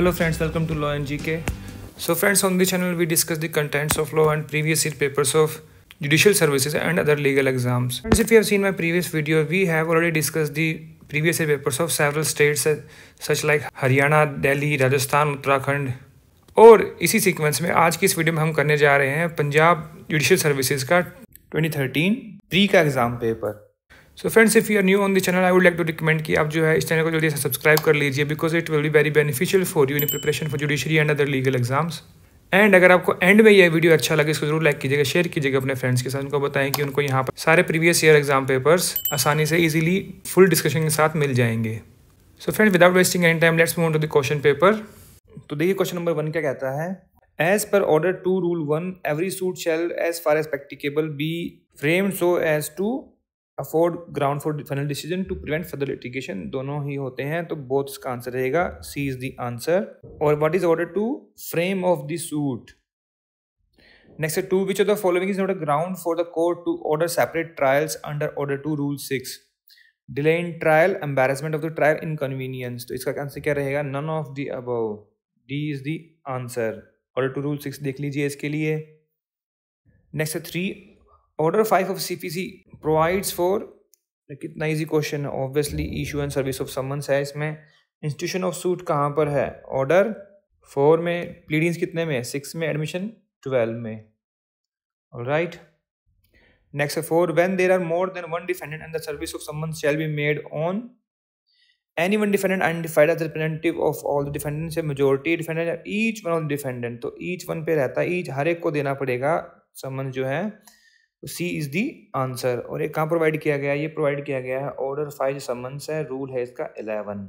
Hello friends, welcome to Law and GK. So friends, on this channel we discuss the contents of law and previous year papers of judicial services and other legal exams. Friends, if you have seen my previous video, we have already discussed the previous year papers of several states such like Haryana, Delhi, Rajasthan, Uttarakhand. और इसी sequence में आज की इस video में हम करने जा रहे हैं पंजाब जुडिशियल सर्विसेज का 2013 प्री का exam paper. So friends, if you are new on the channel, I would like to recommend कि आप जो है इस चैनल को जल्दी से सब्सक्राइब कर लीजिए, because it will be very beneficial for you in preparation for judiciary and other legal exams. And अगर आपको एंड में यह वीडियो अच्छा लगे, इसको जरूर लाइक कीजिएगा, शेयर कीजिएगा अपने फ्रेंड्स के साथ। उनको बताएं कि उनको यहाँ पर सारे प्रीवियस ईयर एग्जाम पेपर्स आसानी से ईजिली फुल डिस्कशन के साथ मिल जाएंगे। So friends, without wasting any time, let's move on to the question paper. तो देखिए क्वेश्चन नंबर 1 क्या कहता है। As per order 2 rule 1, every suit shall as far as practicable be framed so as to afford ground for final decision to prevent further litigation. दोनों ही होते हैं, तो बोथ इसका आंसर रहेगा, सी इज द आंसर। और what is order 2? Frame of the suit. Next 2, which of the following is not a ground for the court to order separate trials under order 2 rule 6? Delay in trial, embarrassment of the trial, inconvenience. तो इसका answer क्या रहेगा? None of the above, D is the answer. Order 2 rule 6 देख लीजिए इसके लिए। Next 3, order 5 of CPC provides for, कितना easy question है, obviously issue and service of summons है इसमें। इंस्टीट्यूशन ऑफ सूट कहाँ पर है? ऑर्डर 4 में। प्लीडिंग्स कितने में? 6 में। एडमिशन 12 में। Alright. Next 4, when there are more than one defendant and the service of summons shall be made on any one defendant identified as representative of all the defendants, majority defendant, each one of the defendant. तो each one पे रहता है, each हर एक को देना पड़ेगा summons जो है। सी इज द आंसर। और ये कहाँ प्रोवाइड किया गया है? ये प्रोवाइड किया गया है ऑर्डर 5 समन्स है, रूल है इसका 11।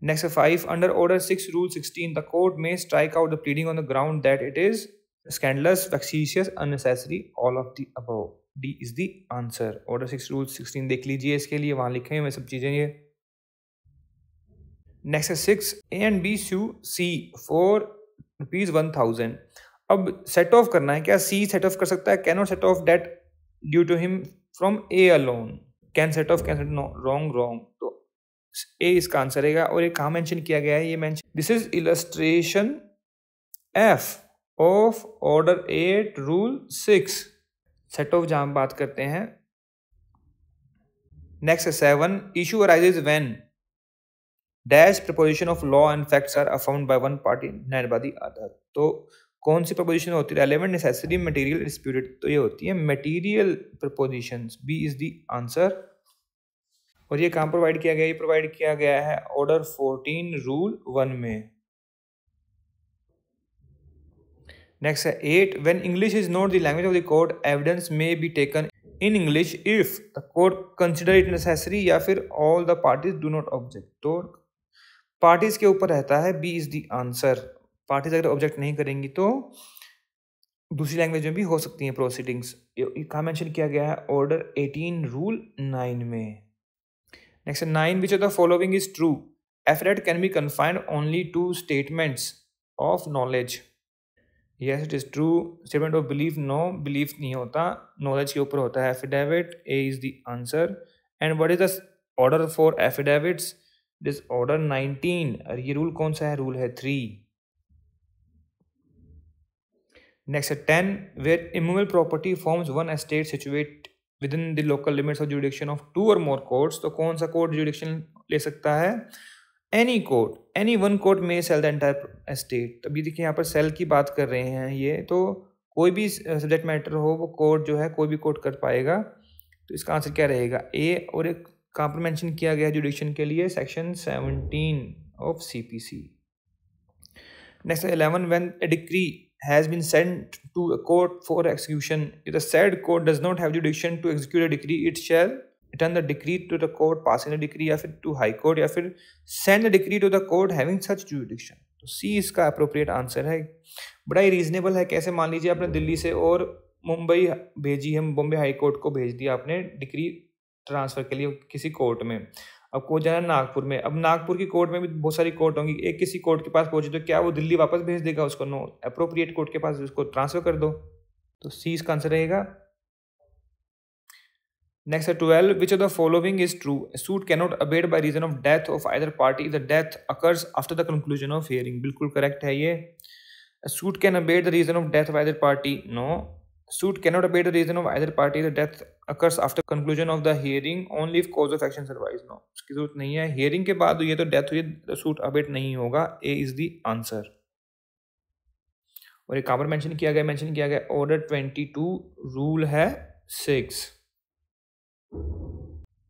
Next 5, under order 6 rule 16 the court में strike out the pleading on the ground that it is scandalous, vexatious, unnecessary, all of the above. D is the answer. Order 6 rule 16 देख लीजिए इसके लिए, वहां लिखे हुए सब चीजें ये। Next 6, A and B sue C for ₹1000। अब सेट ऑफ करना है। क्या सी सेट ऑफ कर सकता है? Can not set off debt due to him from A alone. Can set off, can set, no, wrong. तो ए इसका आंसर रहेगा। और ये कहाँ मेंशन किया गया है? ये mention, this is illustration F of order 8 rule 6। Set off जहां बात करते हैं। Next 7, issue arises when dash proposition of law and facts are affirmed by one party denied by the other. तो कौन सी प्रपोजिशन होती है? Relevant, necessary, material, disputed. तो ये होती है material propositions. B is the answer. और ये कहाँ प्रोवाइड किया गया? ये प्रोवाइड किया गया है ऑर्डर 14 रूल 1 में। नेक्स्ट है 8, when English is not the language of the court evidence may be taken in English if the court consider it necessary या फिर all the parties do not object. तो parties के ऊपर रहता है, B is the answer. Parties अगर object नहीं करेंगी तो दूसरी लैंग्वेज में भी हो सकती हैं प्रोसीडिंग्स। कहाँ मेंशन किया गया है? ऑर्डर 18 रूल 9 में। Next 9, which of the following is true? Affidavit can be confined only to statements of knowledge. Yes it is true. Statement of belief, no, belief नहीं होता, नॉलेज के ऊपर होता है affidavit. A is the answer. And what is the order for affidavits? It is order 19। और ये rule कौन सा है? रूल है 3। Next 10, where immovable property forms one estate situate within the local limits of jurisdiction of 2 or more courts। तो कौन सा court jurisdiction ले सकता है? Any court, any one court may sell the entire estate। तो अभी देखिए यहाँ पर सेल की बात कर रहे हैं ये, तो कोई भी सब्जेक्ट मैटर हो वो कोर्ट जो है कोई भी कोर्ट कर पाएगा। तो इसका आंसर क्या रहेगा? ए। और एक कहाँ पर मेंशन किया गया जुरिडिक्शन के लिए? Section 17 of CPC. Next 11, when a decree has been sent to a court for execution, if the said court does not have jurisdiction to execute a decree, it shall return the decree to the court passing the decree, या फिर to high court, या फिर send the decree to the court having such jurisdiction। तो सी इसका appropriate answer है। बड़ा ही reasonable है। कैसे? मान लीजिए आपने दिल्ली से और मुंबई भेजी है, बॉम्बे हाई कोर्ट को भेज दिया आपने डिक्री ट्रांसफर के लिए किसी कोर्ट में। अब को जाना नागपुर में। अब नागपुर की कोर्ट में भी बहुत सारी कोर्ट होंगी। एक किसी कोर्ट के पास पहुंचे तो क्या वो दिल्ली वापस भेज देगा उसको? नो, अप्रोप्रिएट कोर्ट के पास उसको ट्रांसफर कर दो। तो सी इसका आंसर रहेगा। नेक्स्ट है 12, which of the following is true, suit can not abate by reason of death of either party if the death occurs after the conclusion of hearing. बिल्कुल correct है ये। Suit can abate the reason of death of either party, no. Suit can not abate the reason of either party the death occurs after conclusion of the hearing only if cause of action survives, no, उसकी जरूरत नहीं है। Hearing के बाद ये तो death हुई, suit abate नहीं होगा। ए इज द आंसर। और एक कहाँ पर मेंशन किया गया ऑर्डर 22 रूल है 6।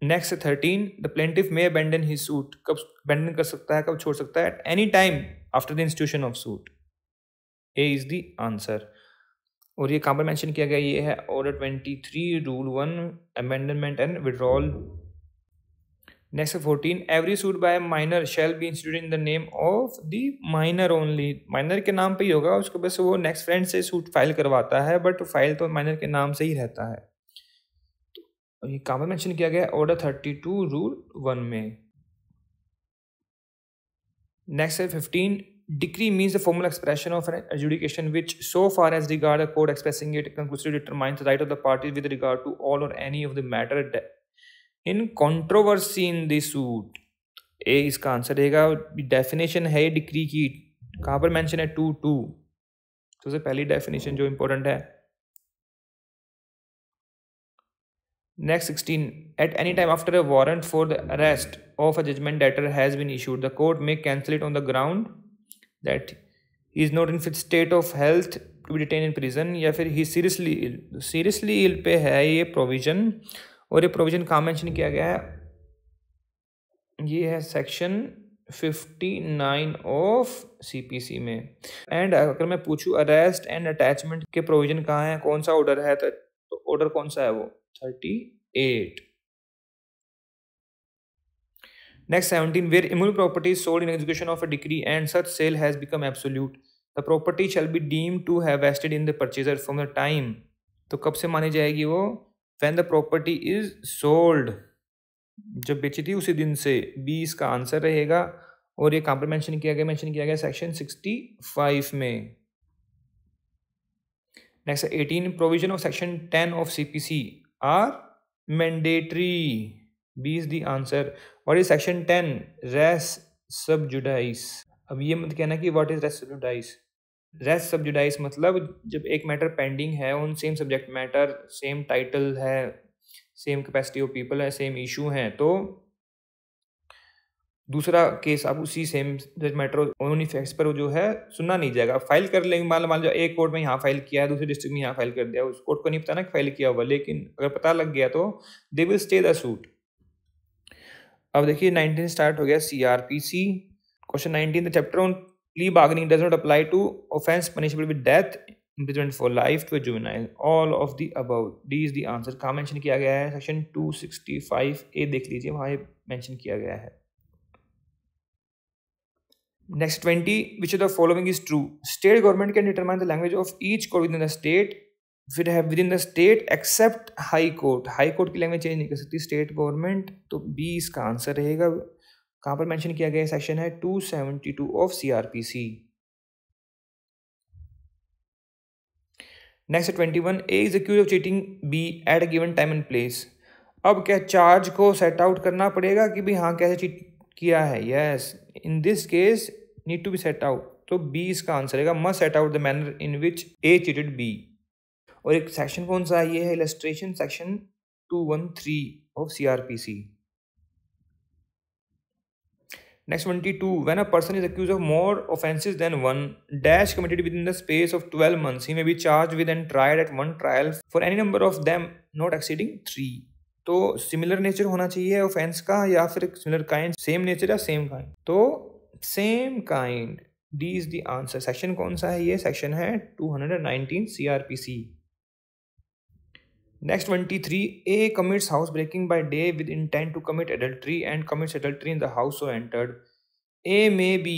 Next 13, the plaintiff may abandon his suit, कब अबैंडन कर सकता है, कब छोड़ सकता है? At any time after the institution of suit. A is the answer. और ये कहाँ पर मेंशन किया गया? ये है order 23 rule 1 amendment and withdrawal. Next 14, every suit by minor shall be instituted in the name of the minor only. Minor के नाम पे ही होगा, उसको बस वो नेक्स्ट फ्रेंड से सूट फाइल करवाता है, बट फाइल तो माइनर के नाम से ही रहता है। तो ये कहाँ पर मेंशन किया गया? ऑर्डर 32 रूल 1 में। नेक्स्ट है 15, decree means the formal expression of an adjudication which, so far as regard a court expressing it, conclusively determines the right of the parties with regard to all or any of the matter in controversy in the suit। ए इसका answer रहेगा। Definition है decree की, कहाँ पर mention है? 2(2). सबसे पहली definition जो इंपॉर्टेंट है। Next 16, at any time after a warrant for the arrest of a judgment debtor has been issued, the court may cancel it on the ground that he is not in fit state of health to be detained in prison, या फिर he seriously ill। seriously ill पे है ये provision, और ये provision कहाँ mention किया गया है? ये है सेक्शन 59 ऑफ CPC में। एंड अगर मैं पूछूं अरेस्ट एंड अटैचमेंट के प्रोविजन कहाँ है, कौन सा ऑर्डर है, तो ऑर्डर कौन सा है? वो 38। Next 17, where immutable property is sold in execution of a decree and such sale has become absolute, the property shall be deemed to have vested in the purchaser from the time। तो कब से मानी जाएगी वो? When the property is sold, जब बेची थी उसी दिन से। बी इसका आंसर रहेगा। और ये कहाँ पर मेंशन किया गया? मेंशन किया गया सेक्शन 65 में। Next 18, provision of section 10 of CPC are mandatory. B is the answer. और ये सेक्शन 10 रेस सब जुडाइस। अब ये मत कहना कि व्हाट इज रेस सब जुडाइस। रेस सब जुडाइस मतलब जब एक मैटर पेंडिंग है, on same subject matter, same title है, सेम कैपेसिटी ऑफ पीपल है, सेम इशू है, तो दूसरा केस आप उसी सेम मैटर ऑन इफेक्ट्स पर जो है सुनना नहीं जाएगा। फाइल कर लेंगे, मान लो एक कोर्ट में यहाँ फाइल किया है, दूसरे डिस्ट्रिक्ट में यहाँ फाइल कर दिया, उस कोर्ट को नहीं पता ना कि फाइल किया हुआ, लेकिन अगर पता लग गया तो they will stay the suit. अब देखिए 19 स्टार्ट हो गया CRPC। Question 19, the chapter on plea bargaining does not apply to offence punishable with death, imprisonment for life to a juvenile, all of the above. D is the answer. कहाँ mention किया गया है? Section 265A देख लीजिए, वहाँ mention किया गया है। Next 20, which of the following is true? State government can determine the language of each court within the state, within the state except high court। high court की लैंग्वेज चेंज नहीं कर सकती स्टेट गवर्नमेंट, तो B इसका answer रहेगा। कहाँ पर mention किया गया? सेक्शन है 272 of CRPC। Next 21, A is accused of cheating B at a given time and place। अब क्या चार्ज को सेट आउट करना पड़ेगा कि भाई हाँ कैसे चीट किया है? Yes, in this case need to be set out, तो बी इसका आंसर रहेगा। Must set out the manner in which A cheated B। और एक सेक्शन कौन सा है? ये है illustration section 213 of CRPC। Next 22, when a person is accused of more offences than one dash committed within the space of 12 months, he may be charged with and tried at one trial for any number of them not exceeding 3। तो similar nature होना चाहिए offence का, या फिर similar kind, same nature या same kind, तो same kind. D is the answer. Section कौन सा है? ये सेक्शन है 219 CRPC। Next 23, A commits house breaking by day with intent to commit adultery and commits adultery in the house so entered, A may be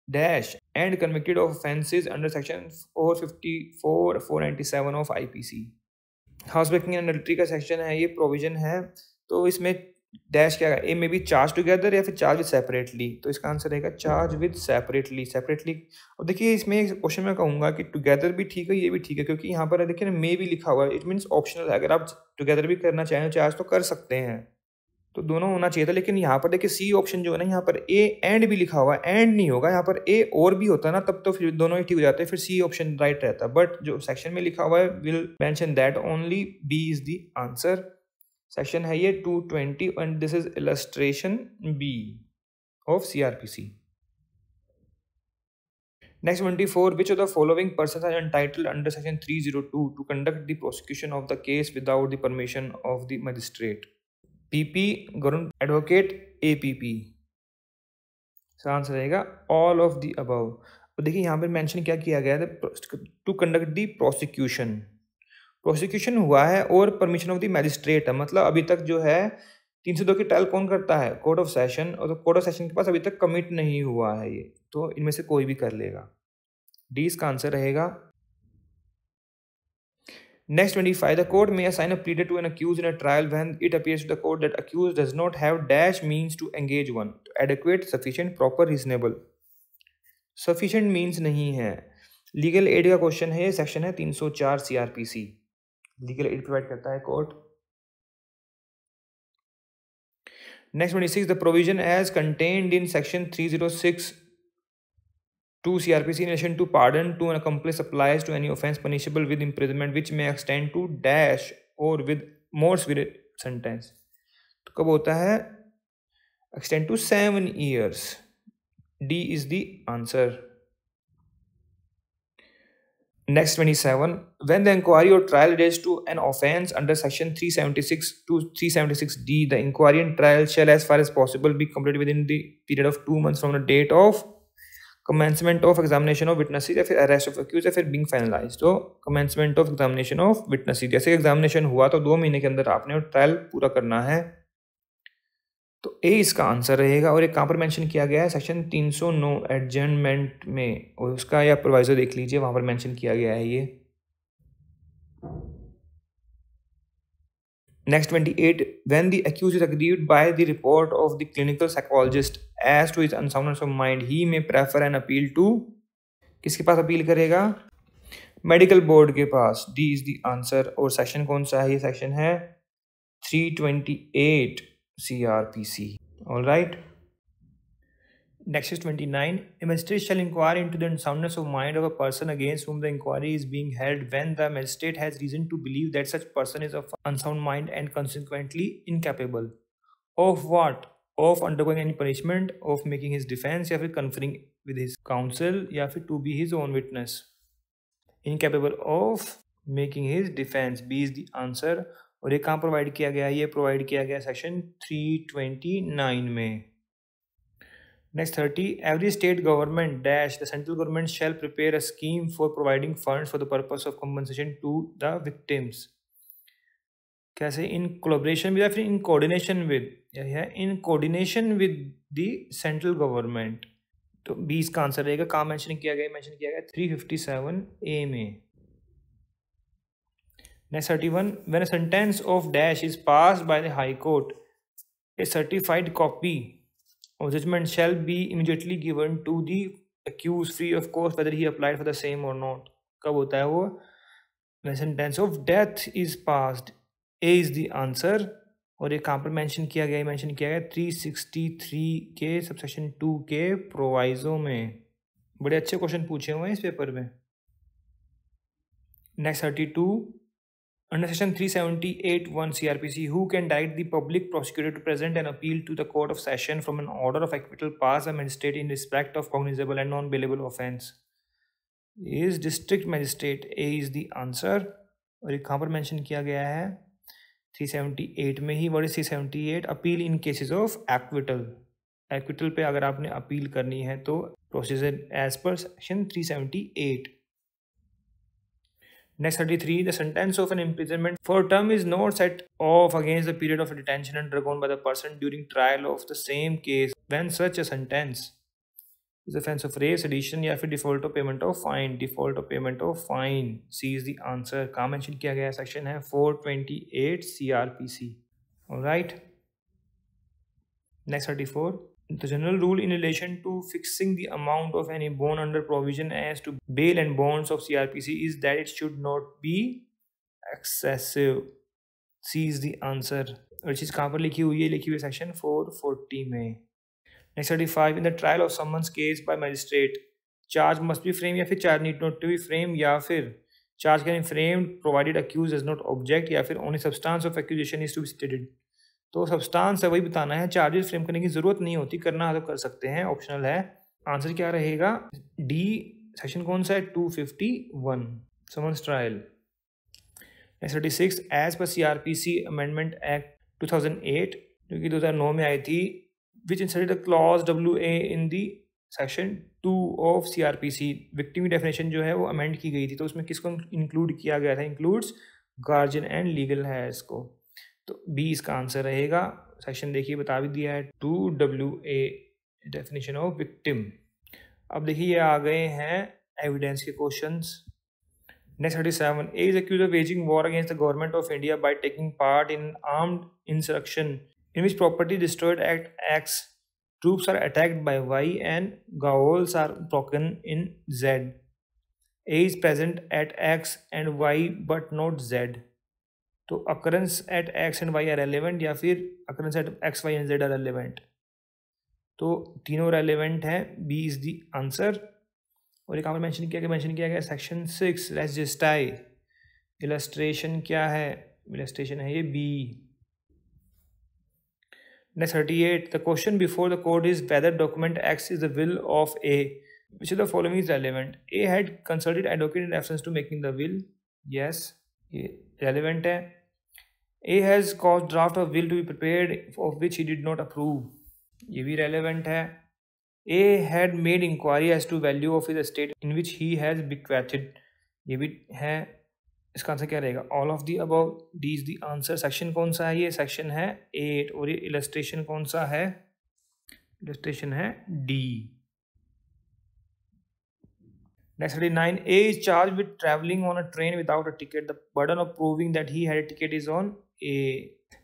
dash and convicted of offences under section 454, 497 of IPC। House breaking and adultery का section है, ये provision है, तो इसमें dash क्या है, ए में B charge together या फिर चार्ज विद सेपरेटली, तो इसका आंसर रहेगा चार्ज विद सेपरेटली। सेपरेटली, और देखिए इसमें क्वेश्चन में कहूँगा कि टुगेदर भी ठीक है, ये भी ठीक है, क्योंकि यहाँ पर देखिए ना मे भी लिखा हुआ है, इट मीन्स ऑप्शनल है। अगर आप टुगेदर भी करना चाहें चार्ज तो कर सकते हैं, तो दोनों होना चाहिए था। लेकिन यहाँ पर देखिए सी ऑप्शन जो है ना, यहाँ पर ए एंड भी लिखा हुआ है, एंड नहीं होगा, यहाँ पर ए और भी होता है ना, तब तो फिर दोनों ही ठीक हो जाते हैं, फिर सी ऑप्शन राइट रहता है। बट जो सेक्शन में लिखा हुआ है will mention that only, B is the answer. Section है ये 220 and this is illustration B of CRPC. Next 24, which of the following persons are entitled under section 302 to conduct the prosecution of the case without the permission of the magistrate? PP, government advocate, APP। इसका answer रहेगा all of the above. तो देखिए यहाँ पर mention क्या किया गया है, to conduct the prosecution. Prosecution हुआ है और परमिशन ऑफ द मैजिस्ट्रेट है, मतलब अभी तक जो है 302 की ट्रायल कौन करता है, कोर्ट ऑफ सेशन, और तो कोर्ट ऑफ सेशन के पास अभी तक कमिट नहीं हुआ है ये, तो इनमें से कोई भी कर लेगा। डी इसका आंसर रहेगा। Next 25, the court may assign a pleader to an accused in a trial when it appears to the court that accused does not have dash means to engage one, adequate, sufficient, proper, reasonable। sufficient means नहीं है। Legal aid का question है, section है 304 CrPC, legal aid provide करता है court. Next 26, the provision as contained in section 306 2 CRPC in relation to pardon to an accomplice applies to any offense punishable with imprisonment which may extend to dash or with more severe sentence। तो कब होता है, extend to 7 years। D is the answer। Next 27, when the inquiry or trial relates to an offense under section 376 to 376D, the inquiry and trial shall as far as possible be completed within the period of 2 months from the date of commencement of examination of witnesses या फिर arrest of accused या फिर being finalized। तो commencement of examination of witnesses, जैसे examination हुआ तो 2 महीने के अंदर आपने ट्रायल पूरा करना है, तो ए इसका आंसर रहेगा। और ये कहाँ पर मेंशन किया गया है, सेक्शन 309 एडजर्नमेंट में, और उसका या प्रोवाइजो देख लीजिए, वहाँ पर मेंशन किया गया है ये। Next 28, when the accused is aggrieved by the report of the clinical psychologist as to his unsoundness of mind, he may prefer an appeal to, किसके पास अपील करेगा, मेडिकल बोर्ड के पास। D is the answer. और section कौन सा है, ये सेक्शन है 328 CRPC। All right. Next is 29. A magistrate shall inquire into the unsoundness of mind of a person against whom the inquiry is being held when the magistrate has reason to believe that such person is of unsound mind and consequently incapable of what? Of undergoing any punishment, of making his defense, या फिर conferring with his counsel, या फिर to be his own witness। Incapable of making his defense, B is the answer। और ये कहाँ provide किया गया है, ये प्रोवाइड किया गया सेक्शन 329 में। Next 30, every state government dash the central government shall prepare a scheme for providing funds for the purpose of compensation to the victims। कैसे, इन कोलैबोरेशन विद या फिर इन कोऑर्डिनेशन विद, या in coordination with the central government. तो 20 का answer रहेगा। कहाँ mention किया गया, मेंशन किया गया 357A में। Next 31, when a sentence of dash is passed by the high court, a certified copy of judgment shall be immediately given to the accused free of cost whether he applied for the same or not। कब होता है वो, when sentence of death is passed, A is the answer। और ये कहाँ पर mention किया गया, मेंशन किया गया 363 के सबसेक्शन 2 के प्रोवाइजो में। बड़े अच्छे क्वेश्चन पूछे हुए हैं इस पेपर में। Next 32, under section 378(1) CRPC, who can direct the public prosecutor to present an appeal to the court of session from an order of acquittal passed by magistrate in respect of cognizable and non-bailable offence? Is district magistrate। A is the answer। और ये कहाँ पर mention किया गया है, 378 में ही। what is 378? Appeal in cases of acquittal. Acquittal पे अगर आपने अपील करनी है तो procedure as per section 378। Next 33, the sentence of an imprisonment for a term is not set off against the period of detention undergone by the person during trial of the same case when such a sentence is offense of rape, sedition या फिर default of payment of fine। default of payment of fine, C is the answer। कहाँ mention किया गया section है 428 CRPC। Alright. Next 34. The general rule in relation to fixing the amount of any bond under provision as to bail and bonds of CRPC is that it should not be excessive. C is the answer. और चीज़ कहाँ पर लिखी हुई है? लिखी हुई है section 440 में. Next 35. In the trial of someone's case by magistrate, charge must be framed या फिर charge need not to be framed या फिर charge can be framed provided accused does not object या फिर only substance of accusation is to be stated. तो substance है वही बताना है, चार्जेस फ्रेम करने की जरूरत नहीं होती, करना तो कर सकते हैं, ऑप्शनल है. आंसर क्या रहेगा? डी. सेक्शन कौन सा है? 251 summons trial. Next 36. As per CrPC amendment act 2008 जो कि 2009 में आई थी, which inserted the clause WA in the section 2 of CRPC. Victim की डेफिनेशन जो है वो अमेंड की गई थी, तो उसमें किसको इंक्लूड किया गया था? Includes guardian and legal hairs को. तो बी इसका आंसर रहेगा. सेक्शन देखिए बता भी दिया है, 2WA डेफिनेशन ऑफ विक्टिम. अब देखिए ये आ गए हैं एविडेंस के questions. Next 37. A is accused of waging war against the government of India by taking part in armed insurrection in which property destroyed at X, troops are attacked by Y and gaols are broken in Z. A is present at X and Y but not Z. तो occurrence at X and Y are relevant या फिर occurrence at X Y and Z are relevant. तो तीनों relevant है. B is the answer. और एक mention किया गया section 6 let's just tie. Illustration क्या है? इलस्ट्रेशन है ये B. Next 38. The question before the court is whether document X is the will of A, which of the following is relevant? A had consulted advocate in reference to making the will. Yes, ये relevant है. A has caused draft of will to be prepared of which he did not approve. ये भी relevant है. A had made inquiry as to value of his estate in which he has bequeathed. ये भी है. इसका answer क्या रहेगा? All of the above. D is the answer. Section कौन सा है? ये सेक्शन है 8. और ये इलस्ट्रेशन कौन सा है? इलस्ट्रेशन है D. Next 39. A is charged with traveling on a train without a ticket. The burden of proving that he had a ticket is on A.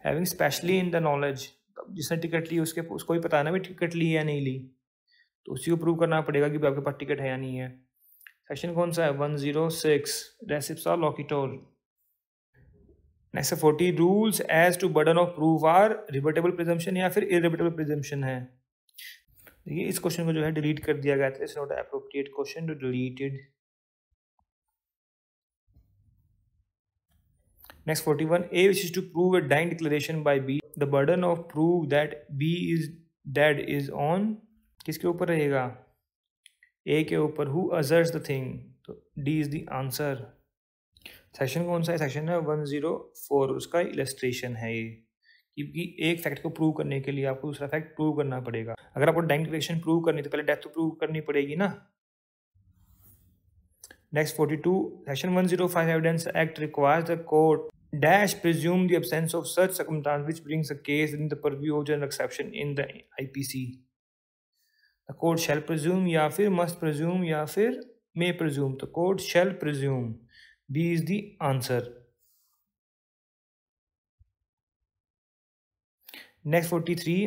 Having specially in the knowledge. जिसने ticket ली उसको ही पता है ना भी ticket ली या नहीं ली, तो उसी को प्रूव करना पड़ेगा कि आपके पास टिकट है या नहीं है. सेक्शन कौन सा है? 106. Res ipsa loquitur. Next 40. Rules as to burden of proof are rebuttable presumption या फिर इरिवर्टेबल प्रिजम्पशन है. देखिए इस क्वेश्चन को जो है डिलीट कर दिया गया था. It's not appropriate question to deleted. Next 41. A wishes to prove a dying declaration by B. The burden of proof that B is dead is on किसके ऊपर रहेगा? A के ऊपर. Who asserts the thing? तो D is the answer. Section कौन सा है? Section है 104. उसका इलस्ट्रेशन है ये, क्योंकि एक फैक्ट को प्रूव करने के लिए आपको दूसरा फैक्ट प्रूव करना पड़ेगा. अगर आपको डाइंग डिक्लेरेशन प्रूव करनी तो पहले डेथ तो प्रूव करनी पड़ेगी ना. Next 42. Section 105 evidence act requires the court dash presume the absence of such circumstance which brings a case in the purview of general exception in the IPC. The court shall presume या फिर must presume या फिर may presume. तो court shall presume. B is the answer. Next 43.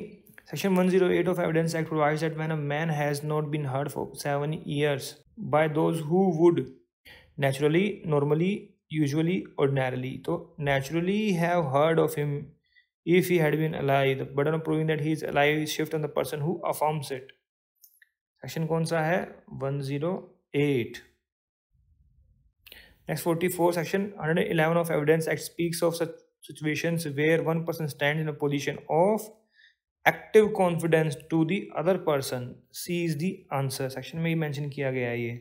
Section 108 of Evidence Act provides that when a man has not been heard for 7 years by those who would naturally, normally, usually, ordinarily, तो naturally have heard of him if he had been alive, the burden of proving that he is alive is shift on the person who affirms it. Section कौन सा है? 108. Next 44. Section 111 of Evidence Act speaks of such situations where one person stands in a position of active confidence to the other person. C is the answer. Section में ही mention किया गया है ये.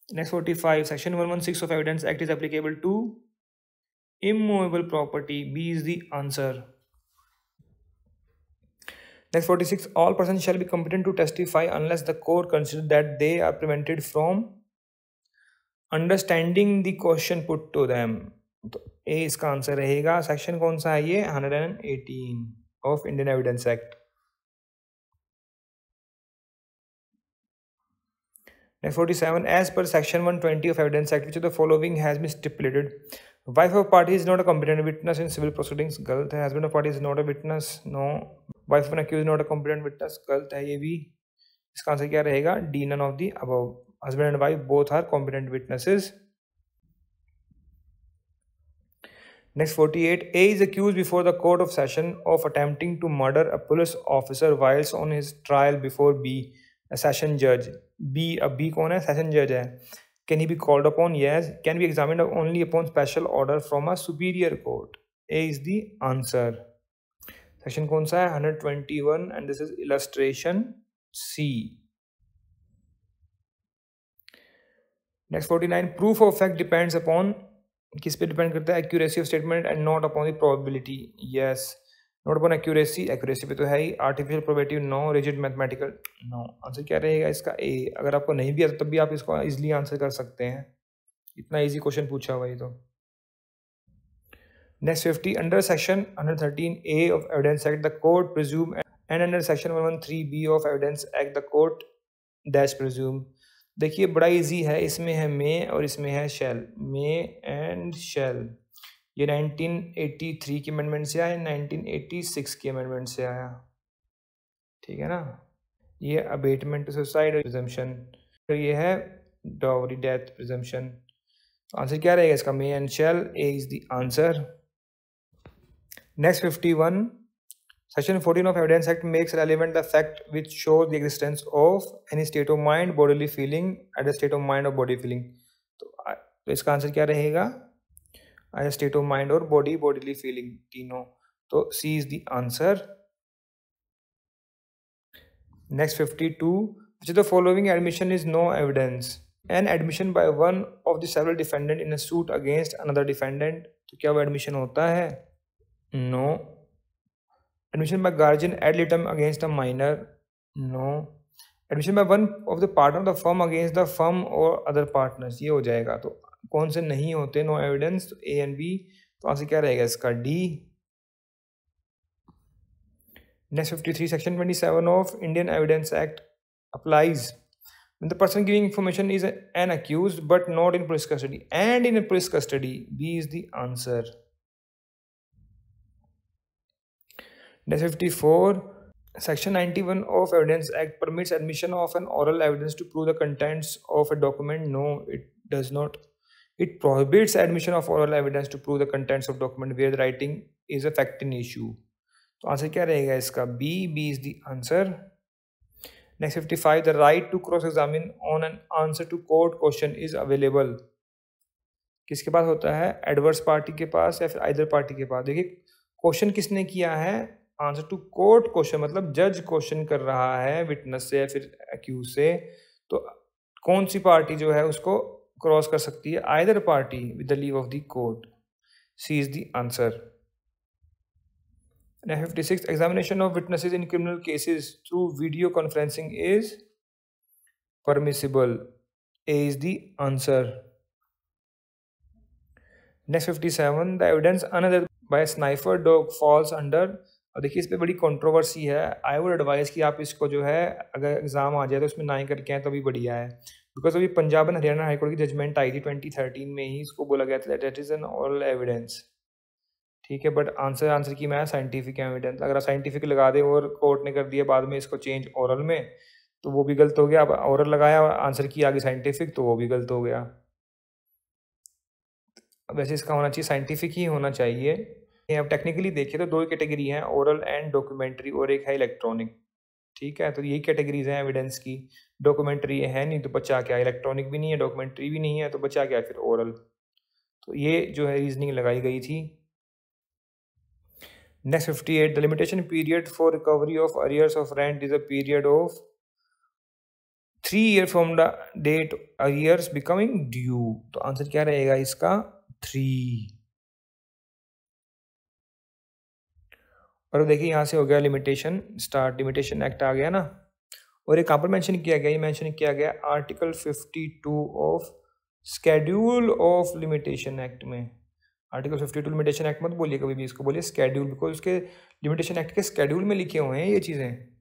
Next 45. Section 116 of Evidence Act is applicable to immovable property. B is the answer. Next 46. All persons shall be competent to testify unless the court considers that they are prevented from understanding the question put to them. तो A इसका answer रहेगा. Section कौन सा है ये? 118 of Indian Evidence Act. Next 47. As per Section 120 of Evidence Act, which of the following has been stipulated? Wife of party is not a competent witness in civil proceedings, गलत है। Husband of party is not a witness, no. Wife of an accused not a competent witness, गलत है ये भी। इसका answer क्या रहेगा? D, none of the above. Husband and wife both are competent witnesses. Next 48, A is accused before the court of session of attempting to murder a police officer whilst on his trial before B, a session judge. B, अब B कौन है? Session judge है। Can he be called upon? Yes. Can be examined only upon special order from a superior court. A is the answer. Section कौन सा है? 121 and this is illustration C. Next 49, proof of fact depends upon, किस पे depend करता है? Accuracy of statement and not upon the probability. Yes, not upon accuracy, accuracy पे तो है ही। Artificial probability no, rigid mathematical no. Answer क्या रहेगा इसका? ए। अगर आपको नहीं भी आता तब भी आप इसको इजीली आंसर कर सकते हैं, इतना इजी क्वेश्चन पूछा हुआ है तो। Next 50, under section 113 A of evidence act the court presume and under section 113 B of evidence act the court dash presume. देखिए बड़ा इजी है, इसमें है मे और इसमें है शेल, मे एंड शेल। ये 1983 की अमेंडमेंट से आया, 1986 की अमेंडमेंट से आया, ठीक है ना। ये अबेटमेंट टू सुसाइड प्रिजम्पशन, तो ये है डाउरी डेथ प्रिजम्पशन। आंसर क्या रहेगा इसका? May and shall, A is the answer. Next 51, Section 14 of Evidence Act makes relevant the fact which shows the existence of any state of mind, bodily feeling, at a state of mind or body feeling. तो इसका answer क्या रहेगा? at a state of mind or bodily feeling, तीनों। तो C is the answer. Next 52, which of the following admission is no evidence? An admission by one of the several defendant in a suit against another defendant, तो क्या वो admission होता है? No. Admission by guardian ad litem against a minor, no. Admission by one of the partner of the firm against the firm or other partners, ये हो जाएगा। तो कौन से नहीं होते नो एविडेंस? तो ए एंड बी। तो आंसर क्या रहेगा इसका? D. Next 53, section 27 of Indian evidence act applies when the person giving information is an accused but not in police custody and in a police custody. B is the answer. Next 54, Section 91 of Evidence Act permits admission of an oral evidence to prove the contents of a document. No, it does not. It prohibits admission of oral evidence to prove the contents of document where the writing is a fact in issue. तो answer क्या रहेगा इसका? B. B is the answer. Next 55, the right to cross-examine on an answer to court question is available. किसके पास होता है? Adverse party के पास या फिर आइदर पार्टी के पास। देखिए क्वेश्चन किसने किया है? आंसर टू कोर्ट क्वेश्चन, मतलब जज क्वेश्चन कर रहा है विटनेस से या फिर एक्यूज से, तो कौन सी पार्टी जो है उसको क्रॉस कर सकती है? Either party with the leave of the court. C is the answer. 56, examination of witnesses in criminal cases through video conferencing is permissible. A is the answer. Next 57, the evidence another by sniffer dog falls under. और देखिए इस पर बड़ी controversy है। I would advise कि आप इसको जो है अगर एग्जाम आ जाए तो उसमें ना ही करके आए तो भी बढ़िया है, बिकॉज अभी पंजाब एंड हरियाणा हाईकोर्ट की जजमेंट आई थी 2013 में ही, इसको बोला गया था that is an oral evidence, ठीक है। बट आंसर की मैं साइंटिफिक एविडेंस, अगर आप साइंटिफिक लगा दें और कोर्ट ने कर दिया बाद में इसको चेंज ओरल में, तो वो भी गलत हो गया। अब ओरल लगाया और आंसर की आगे साइंटिफिक, तो वो भी गलत हो गया। वैसे इसका होना चाहिए साइंटिफिक ही होना चाहिए। अब टेक्निकली देखिए तो दो कैटेगरी हैं, ओरल एंड डॉक्यूमेंट्री, और एक है इलेक्ट्रॉनिक, ठीक है। तो यही कैटेगरीज हैं एविडेंस की। डॉक्यूमेंट्री है नहीं तो बचा क्या? इलेक्ट्रॉनिक भी नहीं है, डॉक्यूमेंट्री भी नहीं है, तो बचा क्या फिर? ओरल। तो ये जो है रीजनिंग लगाई गई थी। Next 58, the limitation period for recovery of arrears of rent is a period of 3 years from the date arrears becoming due. तो आंसर क्या रहेगा इसका? 3। और देखिए यहाँ से हो गया लिमिटेशन स्टार्ट, लिमिटेशन एक्ट आ गया ना। और एक कहाँ पर मेंशन किया गया? ये मेंशन किया गया article 52 of schedule of limitation act में। आर्टिकल 52 लिमिटेशन एक्ट मत बोलिए कभी भी, इसको बोलिए स्केड्यूल, बिकॉज उसके लिमिटेशन एक्ट के स्केड्यूल में लिखे हुए हैं ये चीज़ें।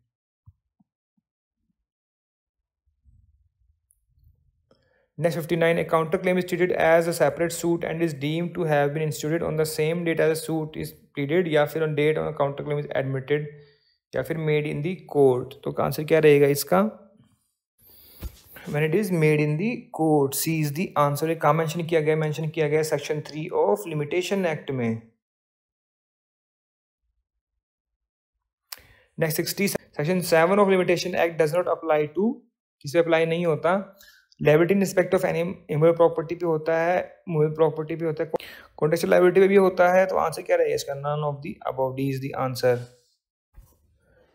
Next 59, a counterclaim is treated as a separate suit and is deemed to have been instituted on the same date as a suit is pleaded, या फिर on date on a counterclaim is admitted, या फिर made in the court. तो answer क्या रहेगा इसका? When it is made in the court, C is the answer. ये कहाँ मेंशन किया गया सेक्शन 3 ऑफ लिमिटेशन एक्ट में. Next 60, section 7 of limitation act does not apply to, किसे अप्लाई नहीं होता? Liability in respect of any immovable property पे होता है, मूवेबल प्रॉपर्टी पे होता है, कॉन्टेक्चुअल लायबिलिटी पे भी होता है. तो आंसर क्या रहेगा इसका? None of the above, D is the answer.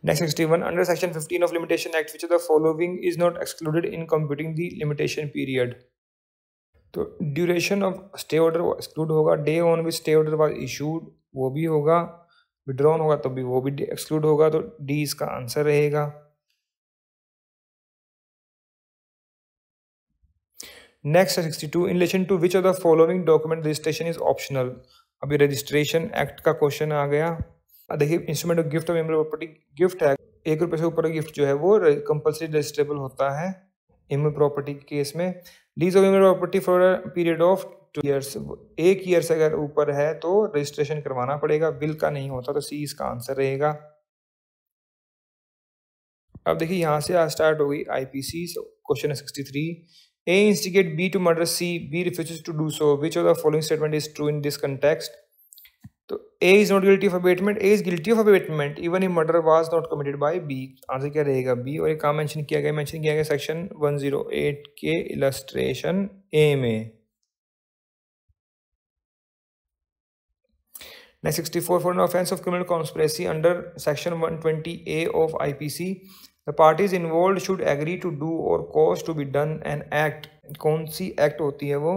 Next 61, under section 15 of limitation act which of the following is not excluded in computing the limitation period. तो duration of stay order exclude होगा, day on which stay order was issued वो भी होगा, withdrawn होगा तो भी वो भी एक्सक्लूड होगा. तो डी इसका आंसर रहेगा. Next 62, in relation to which of the following document registration is optional. अभी रजिस्ट्रेशन एक्ट का क्वेश्चन आ गया. देखिए, instrument of gift of immovable property gift है, ₹1 से ऊपर का गिफ्ट जो है वो कंपल्सरी रजिस्ट्रेबल होता है इमूवेबल प्रॉपर्टी के केस में. Lease of immovable property for a period of 2 years, 1 year से अगर ऊपर है तो रजिस्ट्रेशन करवाना पड़ेगा, बिल का नहीं होता. तो सी इसका आंसर रहेगा. अब देखिए यहाँ से स्टार्ट हो गई आईपीसी. क्वेश्चन है 63, A instigate B to murder C, B refuses to do so. Which of the following statement is true in this context? तो A is not guilty of abatement, A is guilty of abatement even if murder was not committed by B. Answer क्या रहेगा? B. और एक कहाँ mention किया गया section 108 के illustration A में. Next 64, for an offense of criminal conspiracy under section 120A of IPC, the parties involved should agree to do or cause to be done an act. कौन C act होती है वो?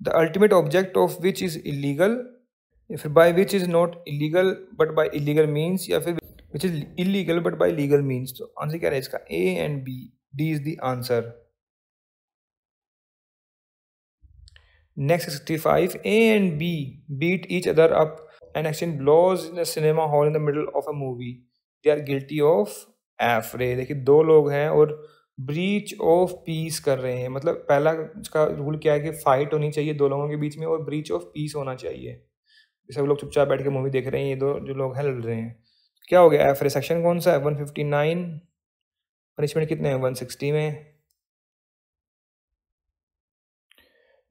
The ultimate object of which is illegal, या फिर by which is not illegal but by illegal means, या फिर which is illegal but by legal means. तो answer क्या है इसका? A and B. D is the answer. Next 65, A and B beat each other up and exchange blows in a cinema hall in the middle of a movie. They are guilty of एफरे. देखिए, दो लोग हैं और breach of peace कर रहे हैं. मतलब पहला इसका रूल क्या है कि फाइट होनी चाहिए दो लोगों के बीच में और ब्रीच ऑफ पीस होना चाहिए. सब लोग चुपचाप बैठ के मूवी देख रहे हैं, ये दो जो लोग हैं लड़ रहे हैं. क्या हो गया? एफरे सेक्शन कौन सा है? 159. पनिशमेंट कितने हैं? 160 में.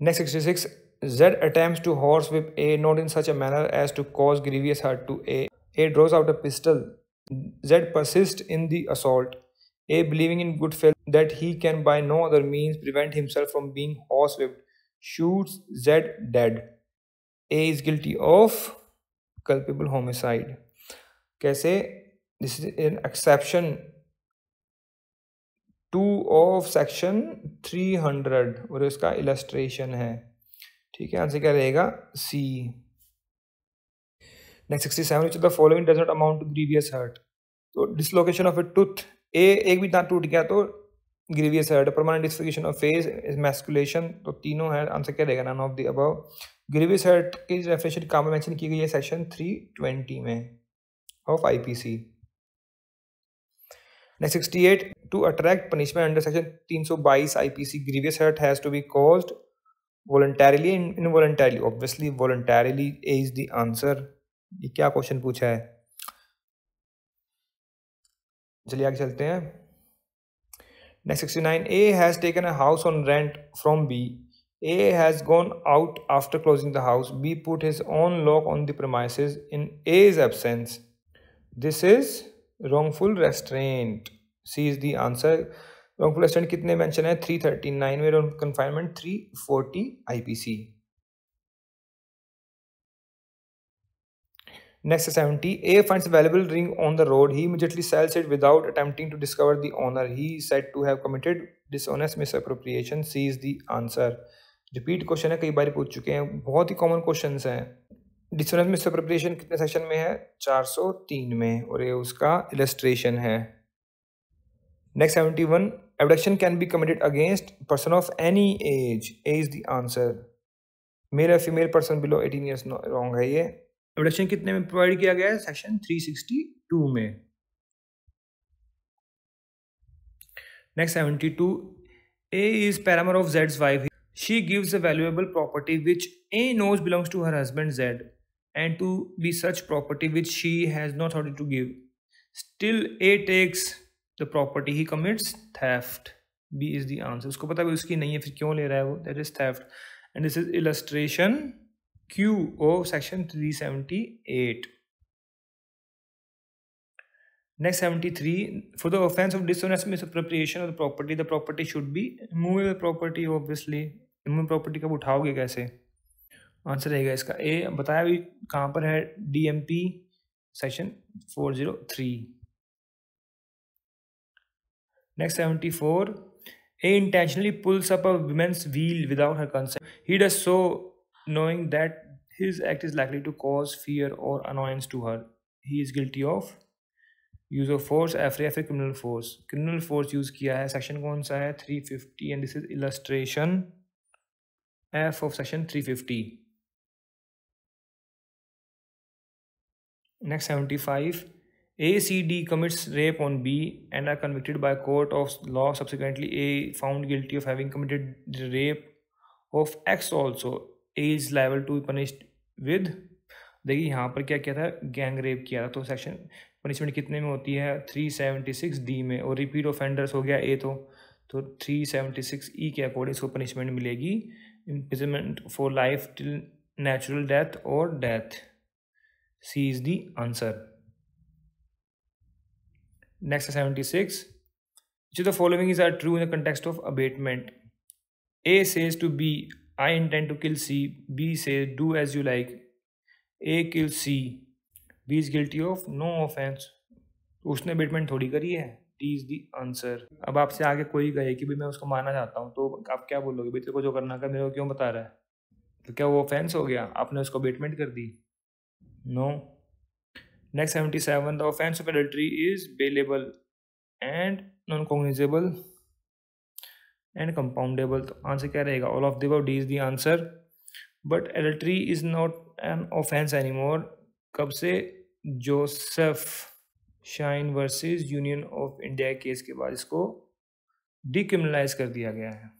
Next 66, Z attempts to horsewhip A not in such a manner as to cause grievous hurt to A. A draws out a pistol. Z persists in the assault. A, believing in good faith that he can by no other means prevent himself from being horsewhipped, shoots Z dead. A is guilty of culpable homicide. कैसे? This is an exception 2 of section 300 और इसका illustration है. ठीक है, answer क्या रहेगा? C. Next 67, which of the following does not amount to grievous hurt? तो dislocation of a tooth, एक भी दांत टूट गया तो grievous hurt. Permanent disfigurement of face, emasculation, तो तीनों है. आंसर क्या रहेगा? None of the above. Grievous hurt की डेफिनेशन कहाँ में मेंशन की गई है? सेक्शन 320 में of IPC. Next 68, to attract punishment under section 322 IPC, grievous hurt has to be caused voluntarily and involuntarily. Obviously voluntarily. A is the answer. ये क्या question पूछा है? चलिए आगे चलते हैं. Next 69, A has taken a house on rent from B. A has gone out after closing the house. B put his own lock on the premises in A's absence. This is wrongful restraint. C is the answer. wrongful restraint कितने mention है? 339 में. wrongful confinement 340 IPC. Next 70, A finds a valuable ring on the road. He immediately sells it without attempting to discover the owner. He is said to have committed dishonest misappropriation. C is the answer. Repeat question है, कई बार पूछ चुके हैं, बहुत ही common question हैं. Dishonest misappropriation कितने section में है? 403 में और ये उसका इलस्ट्रेशन है. Next 71, abduction can be committed against person of any age. A is the answer. Male या female person below 18 years wrong है ये. एब्डक्शन कितने में प्रोवाइड किया गया है? सेक्शन 362 में. Next 72, A is paramour of Z's wife. She gives a valuable property which A knows belongs to her husband Z, and to be such property which she has no authority to give. Still, A takes the property. He commits theft. B is the answer. उसको पता है उसकी नहीं है, फिर क्यों ले रहा है वो? That is theft. And this is illustration Q of section 378. Next 73, for the offense of dishonest misappropriation of the property should be movable property. Obviously, movable property कब उठाओगे कैसे? आंसर रहेगा इसका ए. बताया भी कहाँ पर है? DMP section 403. Next 74, A intentionally pulls up a woman's wheel without her consent. He does so knowing that his act is likely to cause fear or annoyance to her. He is guilty of use of force, F या फिर criminal force. Criminal force use किया है. Section कौन सा है? 350. And this is illustration F of section 350. Next 75, ACD commits rape on B and are convicted by a court of law. Subsequently, A found guilty of having committed the rape of X also. A is liable to be punished with, देखिए यहाँ पर क्या किया था? Gang rape किया था. तो section punishment कितने में होती है? 376 डी में. और रिपीट ऑफेंडर्स हो गया ए. तो 376 ई के अकॉर्डिंग इसको पनिशमेंट मिलेगी imprisonment for life till natural death और death. C is the answer. Next 76, which of the following is are true in the context of abatement? A says to B, I intend to kill C. B says, do as you like. A kills C. B is guilty of no offense. उसने abetment थोड़ी करी है. D is the answer. अब आपसे आगे कोई कहे कि भाई मैं उसको मारना चाहता हूँ, तो आप क्या बोलोगे? भाई तेरे को जो करना का मेरे को क्यों बता रहा है? तो क्या वो ऑफेंस हो गया? आपने उसको अबेटमेंट कर दी? No. Next 77, the offence of adultery is bailable and non cognizable and compoundable. तो आंसर क्या रहेगा? All of the above. D is the answer. But adultery is not an offence anymore. कब से? Joseph Shine versus union of India case के बाद इसको decriminalize कर दिया गया है.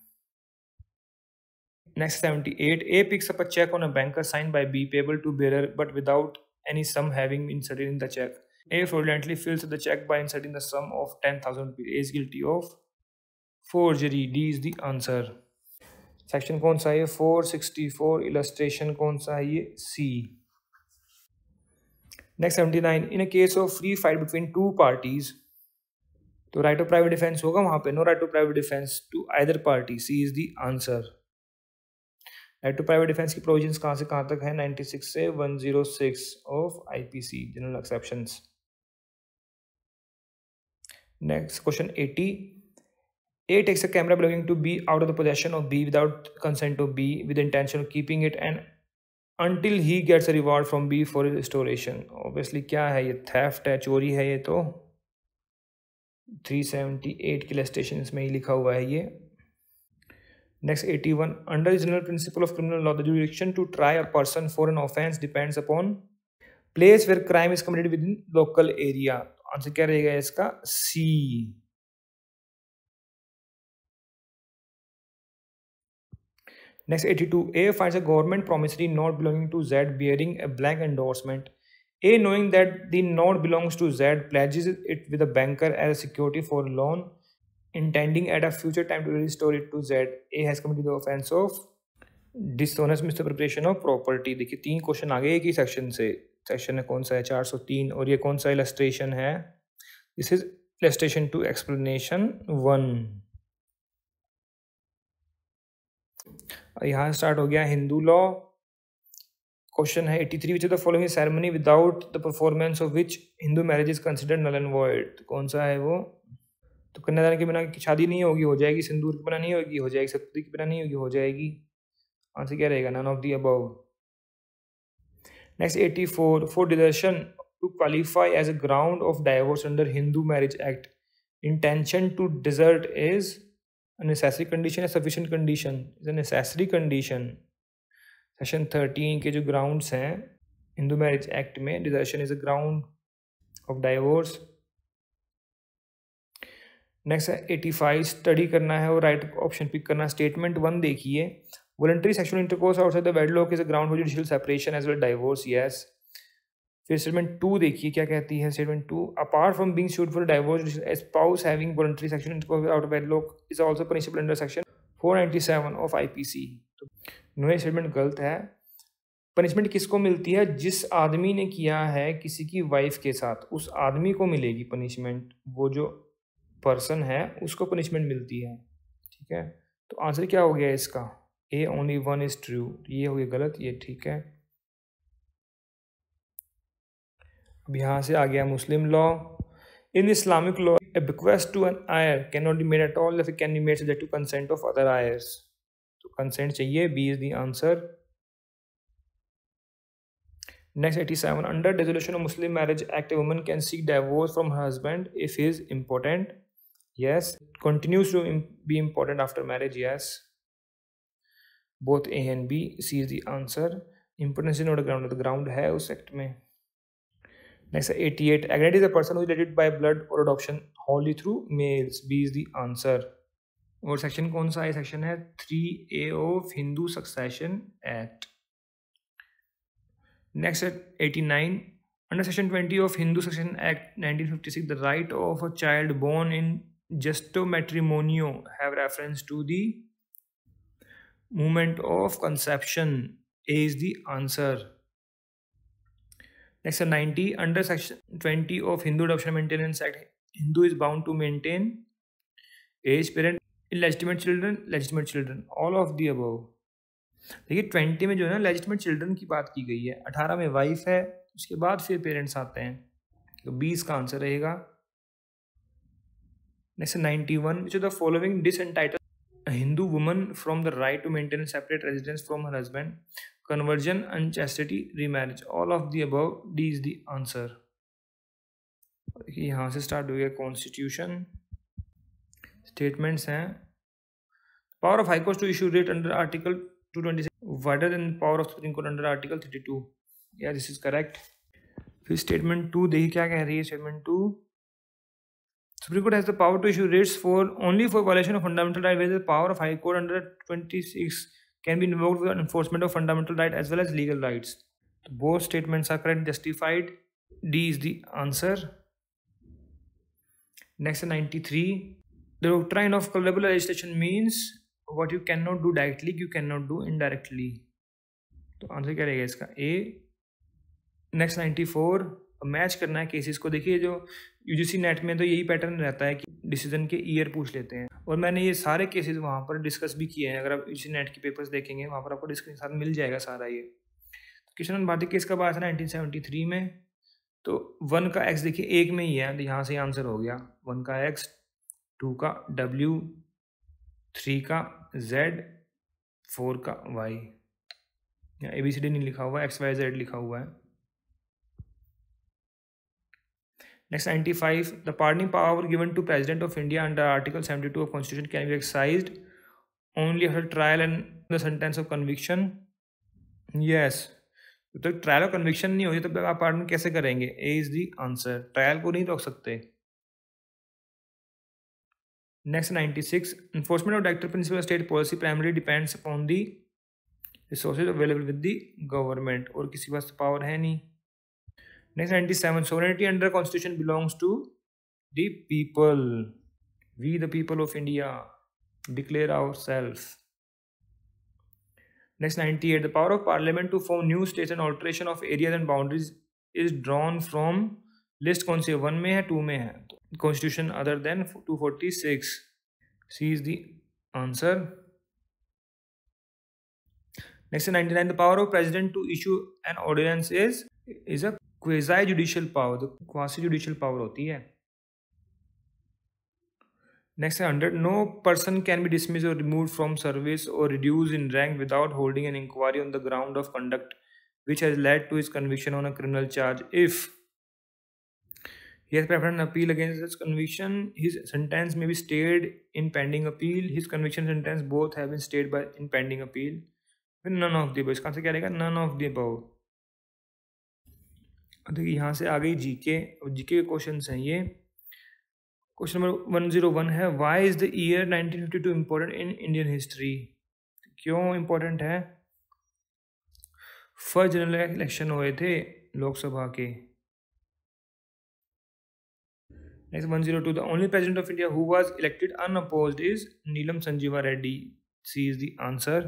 Next 78, A picks up a cheque on a banker sign by B payable to bearer but without any sum having been inserted in the check. A fraudulently fills the check by inserting the sum of 10,000 rupees. A is guilty of forgery. D is the answer. Section कौन सा है? 464. Illustration कौन सा है? ये C. Next 79, in a case of free fight between two parties, तो right of private defence होगा वहां पे. No right of private defence to either party. C is the answer. Right to private defence की provisions कहाँ से कहाँ तक है? 96 से 106 of IPC general exceptions. Next question 80, A takes a camera belonging to B out of the possession of B without consent of B with the intention of keeping it and until he gets a reward from B for restoration. Obviously क्या है ये? Theft है, चोरी है ये. तो 378 की लिस्टेशन इसमें ही लिखा हुआ है ये. Next 81, under the general principle of criminal law, the jurisdiction to try a person for an offense depends upon place where crime is committed within local area. Answer क्या रहेगा इसका? C. Next 82, A finds a government promissory note belonging to Z bearing a blank endorsement. A, knowing that the note belongs to Z, pledges it with a banker as a security for a loan, intending at a future time to restore it to Z. A has committed the offense of dishonest misappropriation of property. देखिए 3 question आ गए एक ही section से. Section कौन सा है? 403. और ये कौन सा इलस्ट्रेशन है? This is illustration to explanation 1. यहाँ स्टार्ट हो गया हिंदू लॉ. क्वेश्चन है 83, which of the following ceremony without the performance of which Hindu marriage is considered null and void. कौन सा है वो? तो कन्यादान के बिना शादी नहीं होगी, हो जाएगी. सिंदूर के बिना नहीं होगी, हो जाएगी. सप्तरी के बिना नहीं होगी, हो जाएगी. आंसर क्या रहेगा? None of the above. Next 84, for desertion to qualify as a ground of divorce under Hindu marriage act, intention to desert is a necessary condition, a sufficient condition? is a necessary condition. Section 13 के जो grounds हैं Hindu marriage act में, desertion is a ground of divorce. Next है 85 study करना है और right option pick करना। Statement 1 देखिए, voluntary sexual intercourse outside the wedlock is a ground for judicial separation as well divorce, yes. फिर statement 2 देखिए क्या कहती है। Statement 2, apart from being sued for divorce, a spouse having voluntary sexual intercourse out of wedlock is also punishable under section 497 of IPC. तो no, statement गलत है। Punishment किसको मिलती है? जिस आदमी ने किया है किसी की वाइफ के साथ, उस आदमी को मिलेगी पनिशमेंट। वो जो पर्सन है उसको पनिशमेंट मिलती है, ठीक है। तो आंसर क्या हो गया इसका? A only one is true. ये हो गया गलत, ये ठीक है। अब यहाँ से आ गया Muslim law. In Islamic law a bequest to an heir can not be made at all if it can be made subject to consent of other heirs. तो कंसेंट चाहिए, B is the answer. Next 87, under dissolution of Muslim Marriage Act, a woman can seek divorce from her husband if he is impotent. Yes. Continues to be important after marriage. Yes. Both A and B. C is the answer. Impotence is not a ground. The ground है उस act में. Next 88, agreed is a person who is related by blood or adoption wholly through males. B is the answer. और section कौन सा है? section है 3A of Hindu Succession Act. Next at 89, under section 20 of Hindu Succession Act 1956, the right of a child born in gesto matrimonio have reference to the moment of conception. A is the answer. Next at 90, under section 20 of Hindu Adoption Maintenance Act, Hindu is bound to maintain age parent, illegitimate children, all of the above. देखिए 20 में जो है ना legitimate children की बात की गई है, 18 में वाइफ है, उसके बाद फिर पेरेंट्स आते हैं, तो 20 का आंसर रहेगा। Next 91, which of the following disentitle Hindu woman from the right to maintain separate residence from her husband, conversion, unchastity, remarriage, all of the above. D is the answer. देखिए यहाँ से स्टार्ट हो गया कॉन्स्टिट्यूशन। स्टेटमेंट्स हैं, power of high court to issue writ under article 226 wider than the power of Supreme Court under Article 32. Yeah, this is correct. फिर statement 2 देखिए क्या कह रही है। Statement 2, Supreme Court has the power to issue writs for only for violation of fundamental right, whereas the power of High Court under 26 can be invoked for enforcement of fundamental right as well as legal rights. So both statements are correct, justified. D is the answer. Next 93, the doctrine of colorable legislation means what you cannot do directly you cannot do indirectly. तो answer क्या रहेगा इसका? ए। Next 94, match करना है cases को। देखिए जो UGC net में तो यही पैटर्न रहता है कि डिसीजन के ईयर पूछ लेते हैं, और मैंने ये सारे केसेस वहाँ पर डिस्कस भी किए हैं। अगर आप यूजीसी नेट के पेपर्स देखेंगे वहाँ पर आपको डिस्कस साथ मिल जाएगा सारा ये। तो किशन भारती केस कब आया था? 1973 में। तो 1 का एक्स देखिए 1 में ही है, तो यहाँ से आंसर हो गया। 1 का एक्स, 2 का डब्ल्यू, 3 का Z, 4 का Y। यहाँ ABCD नहीं लिखा हुआ, XYZ लिखा हुआ है। Next 95, the pardoning power given to president of India under article 72 of constitution can be exercised only after trial and the sentence of conviction. Yes, तो ट्रायल और कन्विक्शन नहीं होगी तो आप पार्डन कैसे करेंगे? A is the answer. Trial को नहीं रोक सकते। Next 96, enforcement of director principle of state policy primarily depends upon the resources available with the government, और किसी पास पावर है नहीं। Next 97, sovereignty under constitution belongs to the people. We the people of India declare ourselves. Next 98, the power of parliament to form new states and alteration of areas and boundaries is drawn from list कौन सी है? 1 में है, 2 में है? Constitution other than 246। C is the answer. Next 99, the power of president to issue an ordinance is a quasi judicial power. तो quasi judicial power होती है। Next 100, no person can be dismiss or remove from service or reduce in rank without holding an inquiry on the ground of conduct which has led to his conviction on a criminal charge if he has preferred an appeal against such conviction, his sentence may be stayed in pending appeal. His conviction sentence both have been stayed by in pending appeal. None of the above। इसका answer क्या रहेगा? None of the above। देखिए यहाँ से आ गई GK. GK के question हैं ये। क्वेश्चन नंबर 101 है, why is the year 1952 important in Indian history? क्यों इम्पोर्टेंट है? फर्स्ट जनरल इलेक्शन हुए थे लोकसभा के। Next 102, the only president of India who was elected unopposed is Neelam Sanjiva Reddy. C is the answer.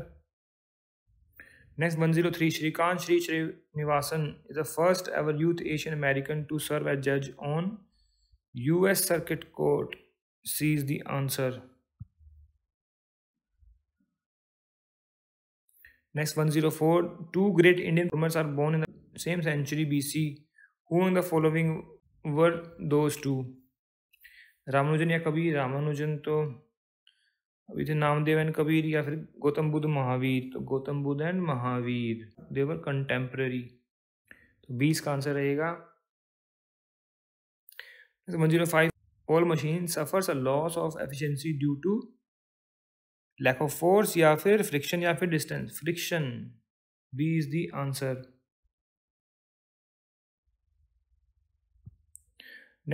Next 103, Srikanth Sri Srinivasan is the first ever youth Asian American to serve as जज on US Circuit Court. C is the answer. Next 104, two great Indian performers are born in the same century BC. Who among the following were those two? Ramanujan या कबीर? रामानुजन तो अभी थे Namdev and Kabir, या फिर गौतम बुद्ध महावीर? तो Gautam Buddha and Mahavir, they were contemporary. तो 20 का answer रहेगा। 105, all machine suffers a loss of efficiency due to lack of force या फिर friction या फिर distance? Friction. B is the answer.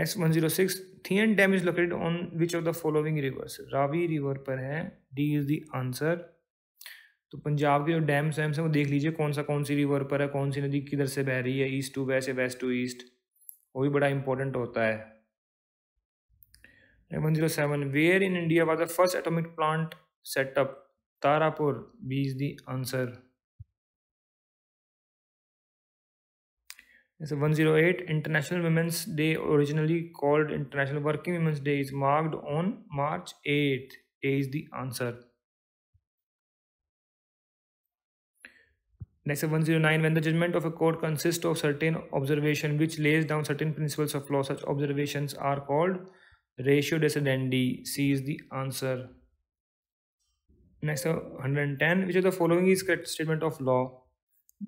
Next 106, Thean Dam is located on which of the following rivers? Ravi river पर है। D is the answer. तो पंजाब के जो dams हैं वो देख लीजिए कौन सी रिवर पर है, कौन सी नदी किधर से बह रही है, ईस्ट टू वेस्ट या वेस्ट टू ईस्ट, वो भी बड़ा इंपॉर्टेंट होता है। 107, where in India was the first atomic plant set up? Tarapur. B is the answer. 108, International Women's Day, originally called International Working Women's Day, is marked on March 8th. A is the answer. Next 109, when the judgment of a court consists of certain observation which lays down certain principles of law, such observations are called ratio decidendi. C is the answer. Next 110, which of the following is correct statement of law?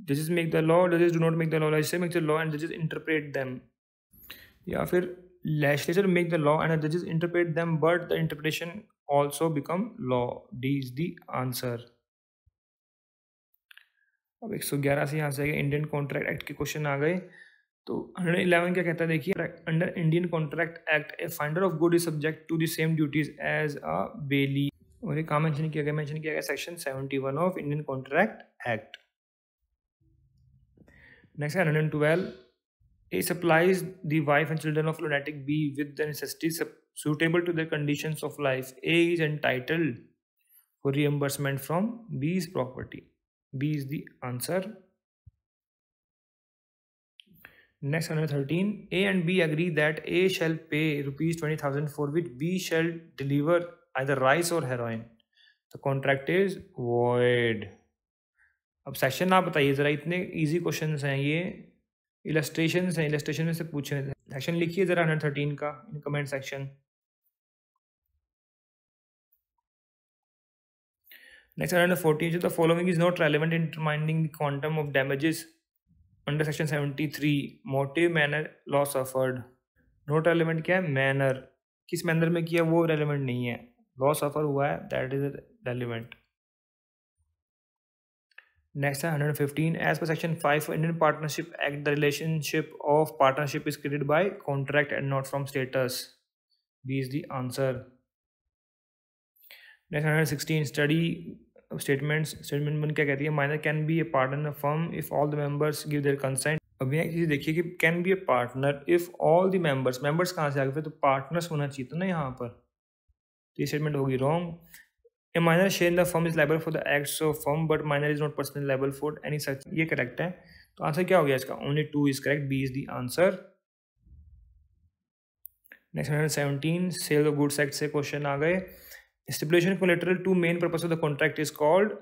Judges make the law, judges do not make the law, legislature makes the law and judges interpret them. या फिर legislature make the law and judges interpret them but the interpretation also become law. D is the answer. अब 111 से यहाँ से Indian contract act के question आ गए। तो 111 क्या कहता है देखिए, under Indian contract act a finder of good is subject to the same duties as a bailee. और ये कहाँ मेंशन किया गया section 71 of Indian contract act. Next 112, A supplies the wife and children of lunatic B with the necessities suitable to their conditions of life. A is entitled for reimbursement from B's property. B is the answer. Next 113, A and B agree that A shall pay rupees 20,000 for which B shall deliver either rice or heroin. The contract is void. अब section आप बताइए जरा, इतने easy questions हैं ये, illustrations हैं, illustration में से पूछे। सेक्शन लिखिए जरा 113 का in comment section. Next 114, the following is not relevant in determining the quantum of damages under section 73. Motive, manner, loss suffered. Not relevant क्या है? Manner. किस मैनर में किया वो relevant नहीं है। Loss suffer हुआ है, that is relevant. Next 115, as per section 5 of Indian Partnership Act, the relationship of partnership is created by contract and not from status. B is the answer. Next 116, study statement 1 क्या कहती है? Minor can be A partner in a firm if all the members give their consent. अब ये चीज़ देखिए कि can be A partner if all the members कहाँ से आ गए? तो पार्टनर्स होना चाहिए था ना यहाँ पर, तो ये स्टेटमेंट होगी wrong. A minor share in the firm is liable for the acts of firm but minor is not personally liable for any such. ये करेक्ट है, तो आंसर क्या हो गया इसका? Only 2 is correct. B is the answer. Next 117, sale of goods act से question आ गए। Stipulation collateral to main purpose of the contract is called.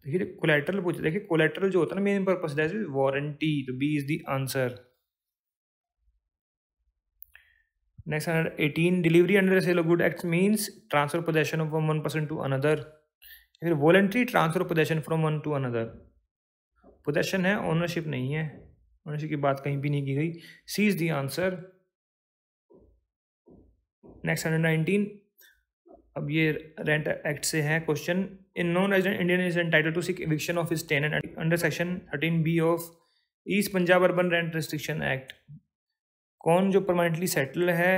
देखिए कोलेटरल पूछ, देखिए कोलेटरल जो होता है ना main purpose, that is warranty. तो B is the answer. Next 118, delivery under sale of good act means transfer possession of one person to another. फिर voluntary transfer possession from one to another. Possession है, ownership नहीं है, ownership की बात कहीं भी नहीं की गई। C is the answer. Next 119, अब ये रेंट एक्ट से है question. An non resident Indian is entitled to seek eviction of his tenant under section 13B of east Punjab urban rent restriction act. कौन जो परमानेंटली सेटल है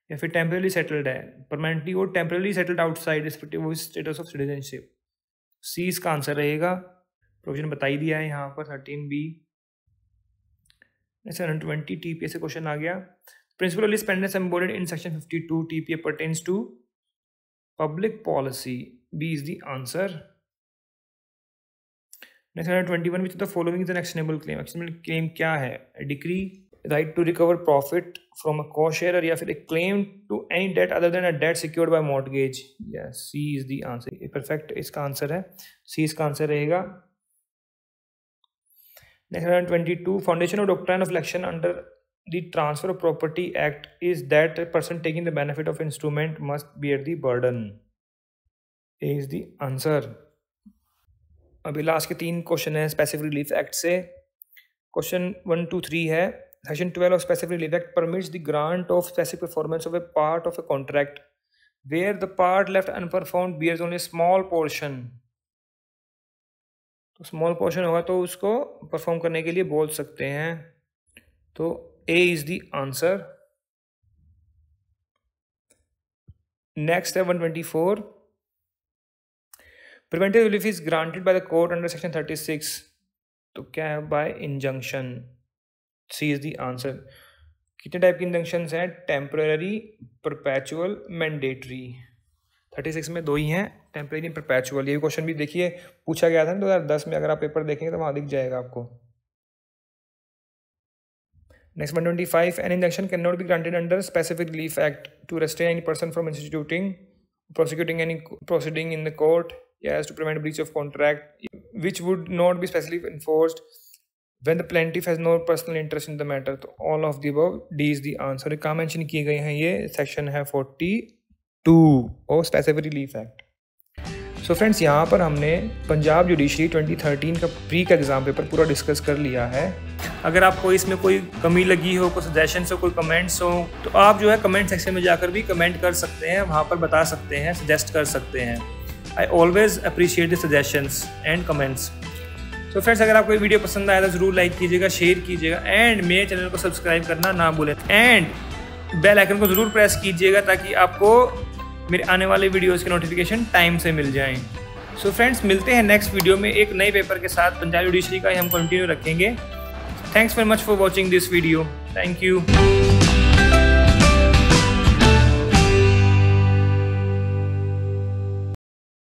या फिर temporarily settled है, परमानेंटली और temporarily settled outside respective states of citizenship. C इसका answer रहेगा। Provision बता ही दिया है यहाँ पर 13B। 120 TPA से क्वेश्चन आ गया। Principle of pendens embodied in section 52 TPA pertains to public policy। B is the answer। Next 121, which of the following is an actionable claim? Actionable claim क्या है? A decree, right to recover profit from a co-sharer, या फिर a claim to any debt other than a debt secured by mortgage। Yes, C is the answer। Perfect इसका answer है, C इसका answer रहेगा। Next 122, foundation of doctrine of election under the Transfer of Property Act is that a person taking the benefit of instrument must bear the burden। A is the answer। अभी last के 3 question है specific relief act से। Question 1, 2, 3 है। Section 12 of specific relief act permits the grant of specific performance of a part of a contract where the part left unperformed bears only small portion. तो small portion होगा तो उसको perform करने के लिए बोल सकते हैं। तो A is the answer। Next है 124, preventive relief is granted by the court under section 36। तो क्या है? by injunction। C is the answer। कितने टाइप की इंजंक्शंस हैं? Temporary, perpetual, mandatory. 36 में 2 ही हैं, टेम्पररी, परपेचुअल। ये क्वेश्चन भी देखिए पूछा गया था 2010 में, अगर आप पेपर देखेंगे तो वहाँ दिख जाएगा आपको। Next 125, an injunction cannot be granted under Specific Relief Act to restrain any person from instituting, prosecuting any proceeding in the court, yes, to prevent breach of contract, which would not be specially enforced when the plaintiff has no personal interest in the matter। तो all of the above, D is the answer। कहाँ mention किए गए हैं? ये section है 42 और specific relief act. So friends, यहाँ पर हमने पंजाब जुडिशरी 2013 का प्री का एग्जाम पेपर पूरा डिस्कस कर लिया है। अगर आपको इसमें कोई कमी लगी हो, कोई सजेशंस हो, कोई कमेंट्स हो, तो आप जो है कमेंट सेक्शन में जाकर भी कमेंट कर सकते हैं, वहाँ पर बता सकते हैं, सजेस्ट कर सकते हैं। I always appreciate the suggestions and comments. तो फ्रेंड्स, अगर आपको ये वीडियो पसंद आया तो ज़रूर लाइक कीजिएगा, शेयर कीजिएगा एंड मेरे चैनल को सब्सक्राइब करना ना भूलें एंड बेल आइकन को ज़रूर प्रेस कीजिएगा ताकि आपको मेरे आने वाले वीडियोस के नोटिफिकेशन टाइम से मिल जाएं। सो फ्रेंड्स, मिलते हैं नेक्स्ट वीडियो में एक नए पेपर के साथ। पंजाब जुडिशरी का ही हम कंटिन्यू रखेंगे। Thanks very much for watching this video. Thank you.